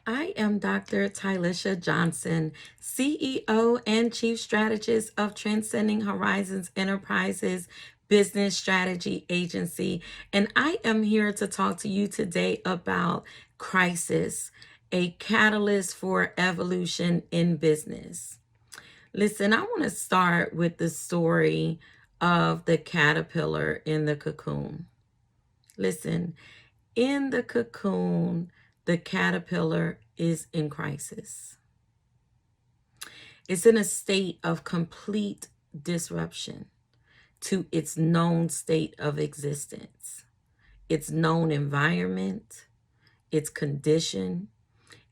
I am Dr. Tylisha Johnson, CEO and Chief Strategist of Transcending Horizons Enterprises Business Strategy Agency, and I am here to talk to you today about crisis, a catalyst for evolution in business. Listen, I want to start with the story of the caterpillar in the cocoon. Listen, in the cocoon, the caterpillar is in crisis. It's in a state of complete disruption to its known state of existence, its known environment, its condition,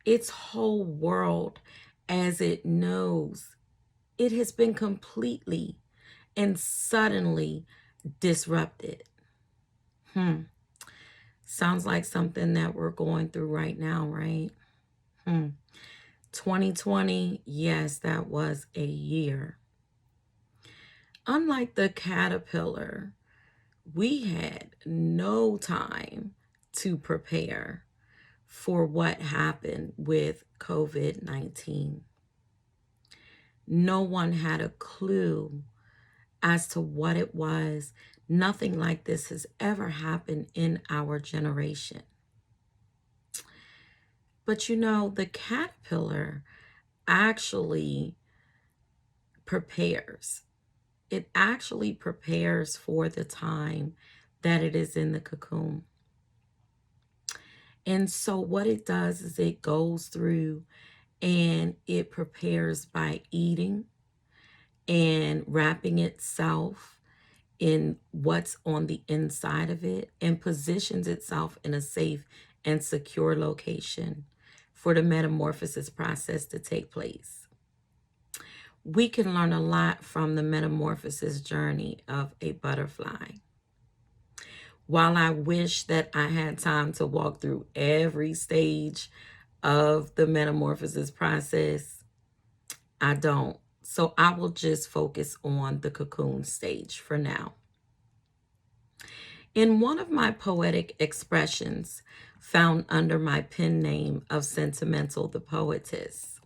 its whole world as it knows. It has been completely and suddenly disrupted. Sounds like something that we're going through right now, right? 2020, yes, that was a year. Unlike the caterpillar, we had no time to prepare for what happened with COVID-19. No one had a clue as to what it was. Nothing like this has ever happened in our generation. But you know, the caterpillar actually prepares. It actually prepares for the time that it is in the cocoon. And so what it does is it goes through and it prepares by eating and wrapping itself in what's on the inside of it and positions itself in a safe and secure location for the metamorphosis process to take place. We can learn a lot from the metamorphosis journey of a butterfly. While I wish that I had time to walk through every stage of the metamorphosis process, I don't. So I will just focus on the cocoon stage for now. In one of my poetic expressions found under my pen name of Sentimental the Poetess,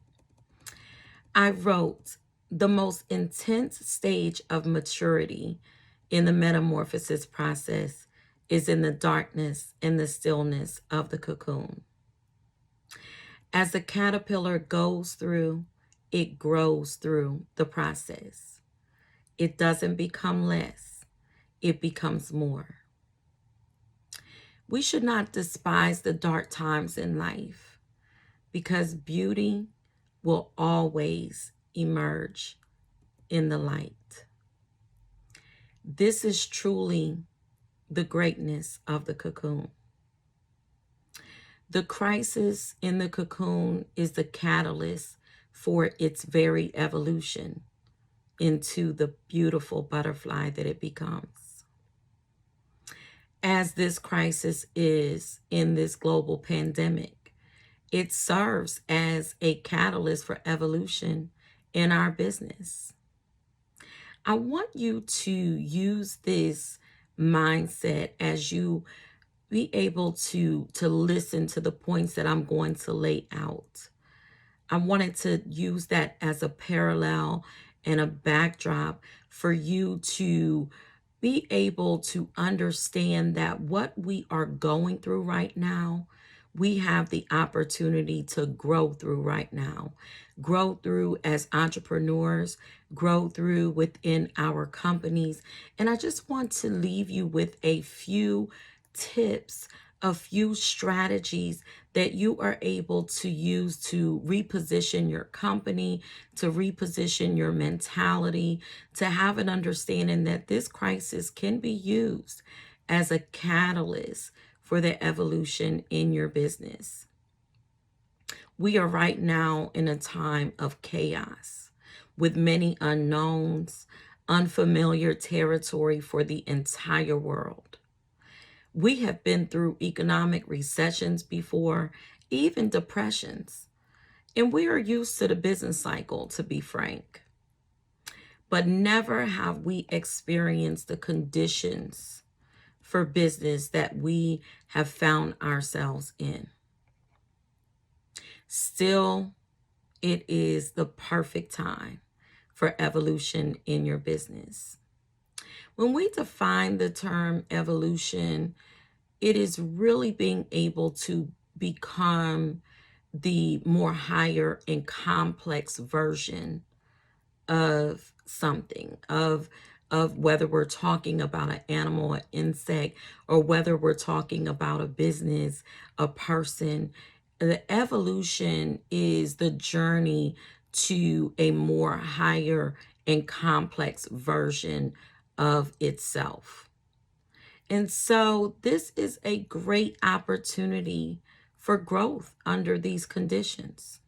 I wrote, the most intense stage of maturity in the metamorphosis process is in the darkness and the stillness of the cocoon. As the caterpillar goes through, it grows through the process. It doesn't become less, it becomes more. We should not despise the dark times in life because beauty will always emerge in the light. This is truly the greatness of the cocoon. The crisis in the cocoon is the catalyst for its very evolution into the beautiful butterfly that it becomes. As this crisis is in this global pandemic, it serves as a catalyst for evolution in our business. I want you to use this mindset as you be able to listen to the points that I'm going to lay out. I wanted to use that as a parallel and a backdrop for you to be able to understand that what we are going through right now, we have the opportunity to grow through right now. Grow through as entrepreneurs, grow through within our companies. And I just want to leave you with a few tips, a few strategies that you are able to use to reposition your company, to reposition your mentality, to have an understanding that this crisis can be used as a catalyst for the evolution in your business. We are right now in a time of chaos with many unknowns, unfamiliar territory for the entire world. We have been through economic recessions before, even depressions, and we are used to the business cycle, to be frank. But never have we experienced the conditions for business that we have found ourselves in. Still, it is the perfect time for evolution in your business. When we define the term evolution, it is really being able to become the more higher and complex version of something, of whether we're talking about an animal, an insect, or whether we're talking about a business, a person. The evolution is the journey to a more higher and complex version of itself. And so this is a great opportunity for growth under these conditions.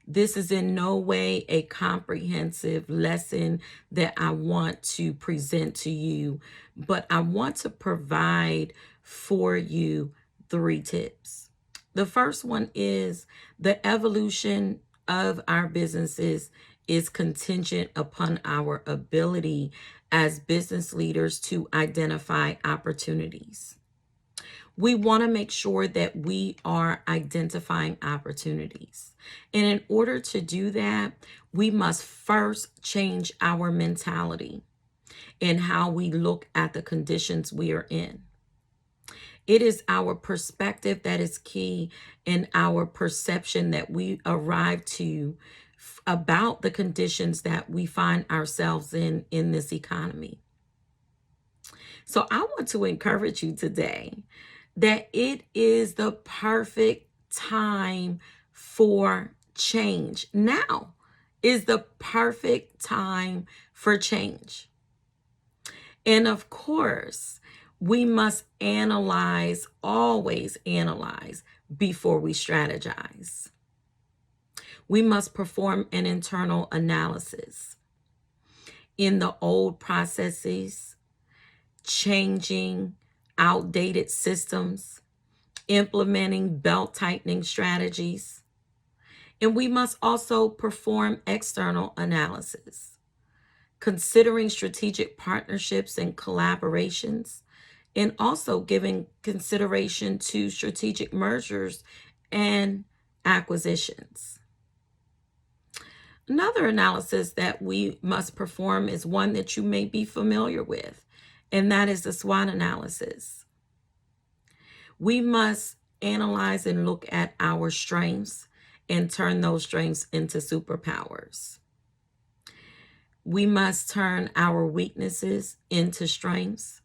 This is in no way a comprehensive lesson that I want to present to you, but I want to provide for you 3 tips. The first one is the evolution of our businesses is contingent upon our ability as business leaders to identify opportunities. We want to make sure that we are identifying opportunities. And in order to do that, we must first change our mentality and how we look at the conditions we are in. It is our perspective that is key, and our perception that we arrive to about the conditions that we find ourselves in this economy. So I want to encourage you today that it is the perfect time for change. Now is the perfect time for change. And of course, we must analyze, always analyze before we strategize. We must perform an internal analysis in the old processes, changing outdated systems, implementing belt tightening strategies. And we must also perform external analysis, considering strategic partnerships and collaborations, and also giving consideration to strategic mergers and acquisitions. Another analysis that we must perform is one that you may be familiar with, and that is the SWOT analysis. We must analyze and look at our strengths and turn those strengths into superpowers. We must turn our weaknesses into strengths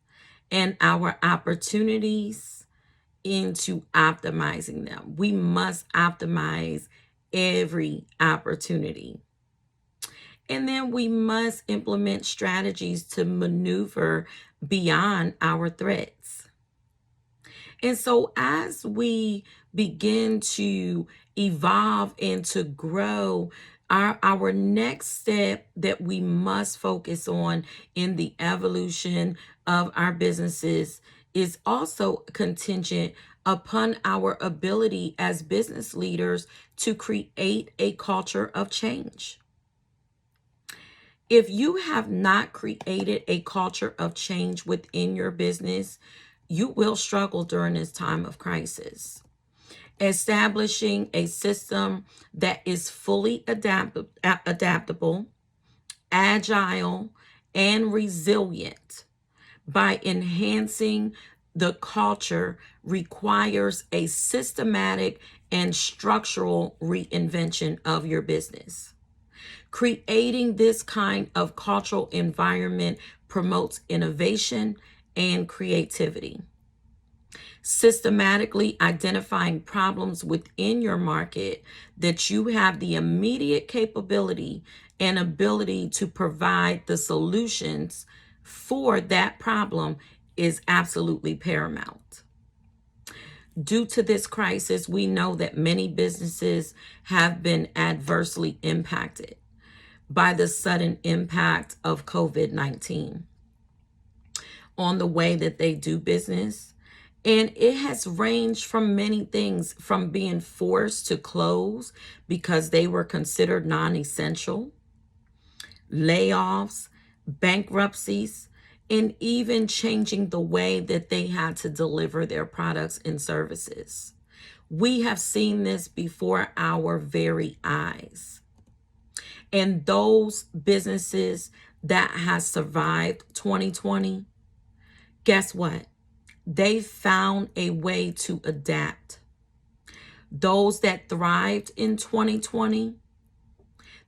and our opportunities into optimizing them. We must optimize every opportunity. And then we must implement strategies to maneuver beyond our threats. And so as we begin to evolve and to grow, our next step that we must focus on in the evolution of our businesses is also contingent upon our ability as business leaders to create a culture of change. If you have not created a culture of change within your business, you will struggle during this time of crisis. Establishing a system that is fully adaptable, agile, and resilient by enhancing the culture requires a systematic and structural reinvention of your business. Creating this kind of cultural environment promotes innovation and creativity. Systematically identifying problems within your market that you have the immediate capability and ability to provide the solutions for that problem is absolutely paramount. Due to this crisis, we know that many businesses have been adversely impacted by the sudden impact of COVID-19 on the way that they do business. And it has ranged from many things, from being forced to close because they were considered non-essential, layoffs, bankruptcies, and even changing the way that they had to deliver their products and services. We have seen this before our very eyes. And those businesses that has survived 2020, guess what? They found a way to adapt. Those that thrived in 2020,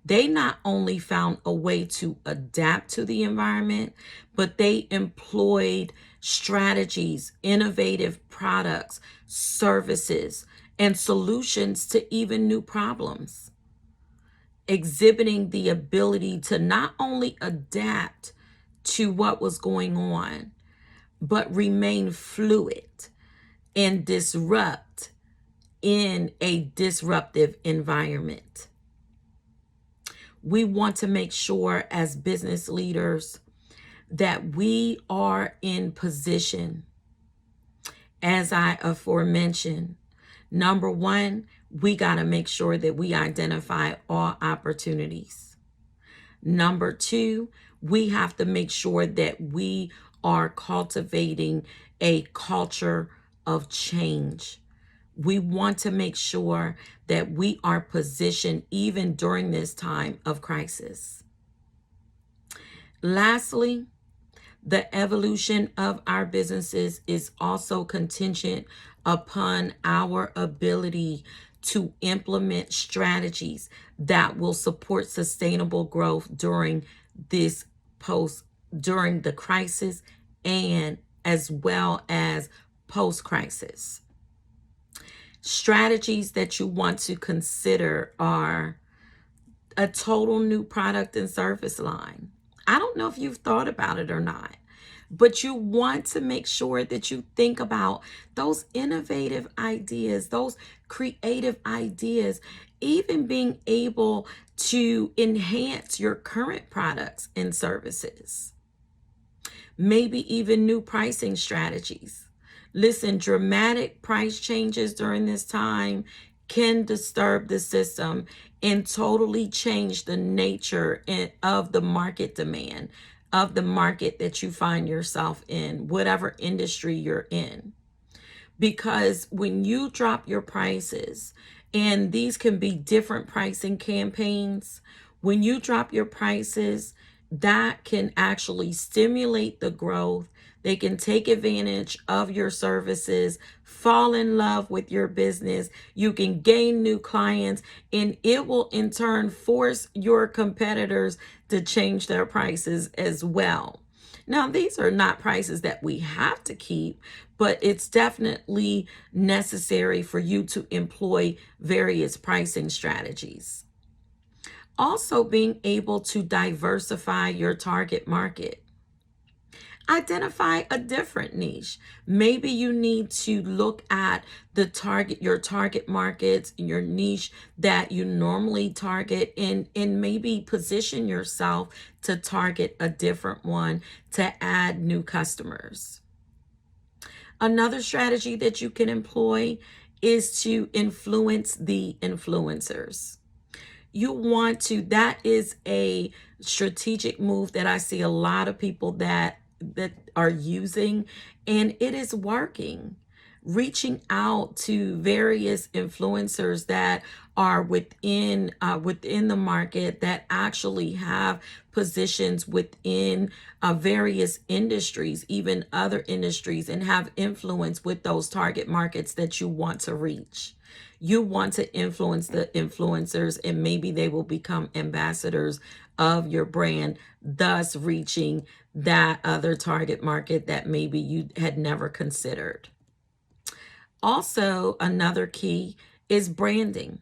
they not only found a way to adapt to the environment, but they employed strategies, innovative products, services, and solutions to even new problems, exhibiting the ability to not only adapt to what was going on, but remain fluid and disrupt in a disruptive environment. We want to make sure as business leaders that we are in position, as I aforementioned. Number one, we got to make sure that we identify all opportunities. Number two, we have to make sure that we are cultivating a culture of change. We want to make sure that we are positioned even during this time of crisis. Lastly, the evolution of our businesses is also contingent upon our ability to implement strategies that will support sustainable growth during this during the crisis and as well as post-crisis. Strategies that you want to consider are a total new product and service line. I don't know if you've thought about it or not, but you want to make sure that you think about those innovative ideas, those creative ideas, even being able to enhance your current products and services. Maybe even new pricing strategies. Listen, dramatic price changes during this time can disturb the system and totally change the nature of the market demand, of the market that you find yourself in, whatever industry you're in. Because when you drop your prices, and these can be different pricing campaigns, when you drop your prices, that can actually stimulate the growth. They can take advantage of your services, fall in love with your business. You can gain new clients, and it will in turn force your competitors to change their prices as well. Now, these are not prices that we have to keep, but it's definitely necessary for you to employ various pricing strategies. Also, being able to diversify your target market. Identify a different niche. Maybe you need to look at your target markets, your niche that you normally target, and maybe position yourself to target a different one to add new customers. Another strategy that you can employ is to influence the influencers. You want to, that is a strategic move that I see a lot of people that are using, and it is working. Reaching out to various influencers that are within the market, that actually have positions within various industries, even other industries, and have influence with those target markets that you want to reach. You want to influence the influencers, and maybe they will become ambassadors of your brand, thus reaching that other target market that maybe you had never considered. Also, another key is branding.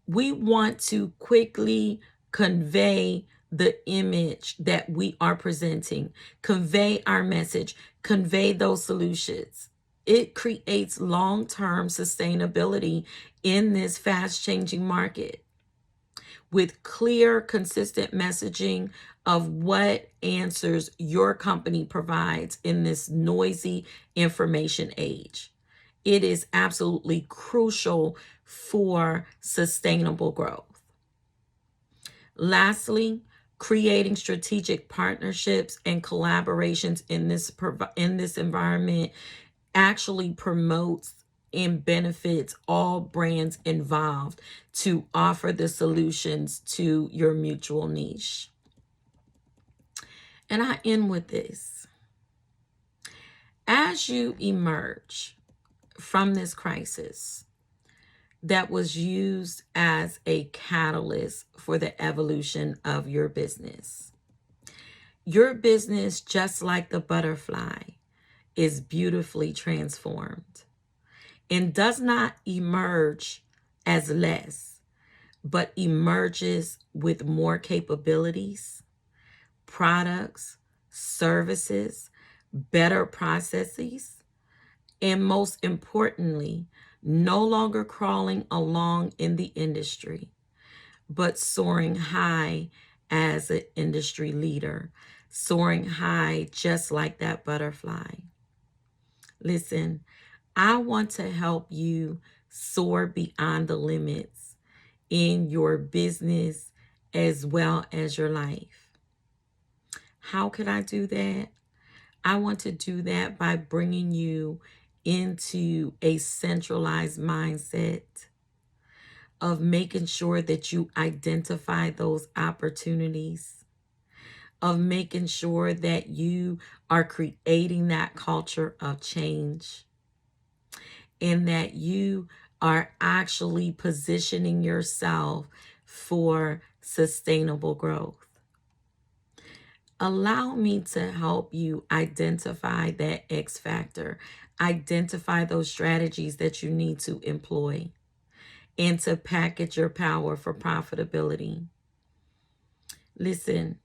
We want to quickly convey the image that we are presenting, convey our message, convey those solutions. It creates long-term sustainability in this fast-changing market with clear, consistent messaging of what answers your company provides in this noisy information age. It is absolutely crucial for sustainable growth. Lastly, creating strategic partnerships and collaborations in this environment actually promotes and benefits all brands involved to offer the solutions to your mutual niche. And I end with this. As you emerge from this crisis that was used as a catalyst for the evolution of your business, just like the butterfly, is beautifully transformed and does not emerge as less, but emerges with more capabilities, products, services, better processes, and most importantly, no longer crawling along in the industry, but soaring high as an industry leader, soaring high just like that butterfly. Listen, I want to help you soar beyond the limits in your business as well as your life. How could I do that? I want to do that by bringing you into a centralized mindset of making sure that you identify those opportunities, of making sure that you are creating that culture of change, and that you are actually positioning yourself for sustainable growth. Allow me to help you identify that X factor, identify those strategies that you need to employ, and to package your power for profitability. Listen,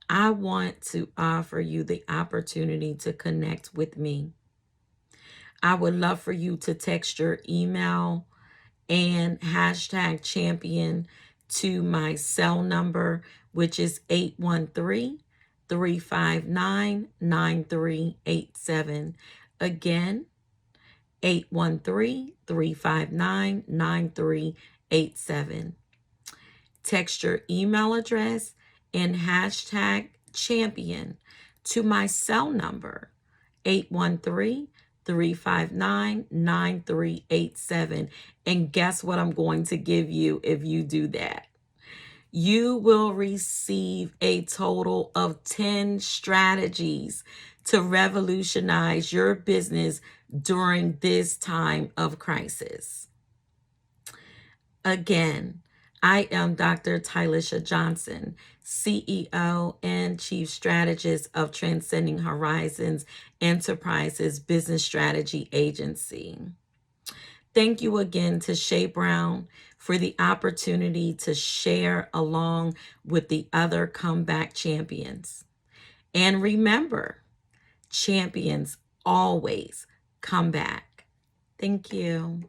I want to offer you the opportunity to connect with me. I would love for you to text your email and hashtag champion to my cell number, which is 813-359-9387. Again, 813-359-9387. Text your email address and hashtag champion to my cell number, 813-359-9387. And guess what I'm going to give you if you do that? You will receive a total of 10 strategies to revolutionize your business during this time of crisis. Again, I am Dr. Tylisha Johnson, CEO and Chief Strategist of Transcending Horizons Enterprises Business Strategy Agency. Thank you again to Shay Brown for the opportunity to share along with the other comeback champions. And remember, champions always come back. Thank you.